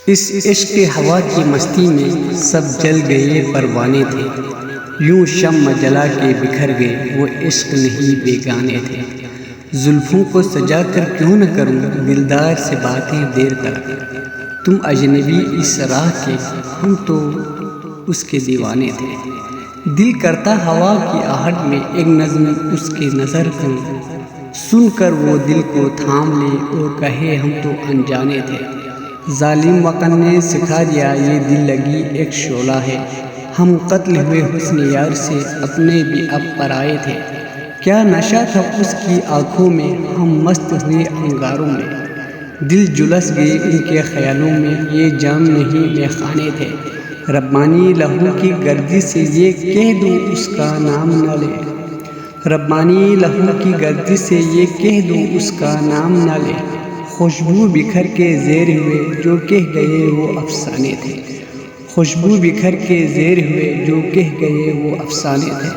اس عشق ہوا کی مستی میں سب جل گئے پروانے تھے، یوں شمع جلا کے بکھر گئے وہ عشق نہیں بیگانے تھے۔ زلفوں کو سجا کر کیوں نہ کروں دلدار سے باتیں دیر تک، تم اجنبی اس راہ کے ہم تو اس کے دیوانے تھے۔ دل کرتا ہوا کی آہٹ میں ایک نظم اس کے نظر کروں، سن کر وہ دل کو تھام لے اور کہے ہم تو انجانے تھے۔ ظالم وطن نے سکھا دیا یہ دل لگی ایک شعلہ ہے، ہم قتل ہوئے حسن یار سے اپنے بھی اب پرائے تھے۔ کیا نشہ تھا اس کی آنکھوں میں، ہم مست ہوئے انگاروں میں، دل جلس گئے ان کے خیالوں میں، یہ جام نہیں میخانے تھے۔ ربانی لہو کی گردش سے یہ کہہ دوں اس کا نام نہ لے، ربانی لہو کی گردش سے یہ کہہ دوں اس کا نام نہ لے، خوشبو بکھر کے زیر ہوئے جو کہہ گئے وہ افسانے تھے، خوشبو بکھر کے زیر ہوئے جو کہہ گئے وہ افسانے تھے۔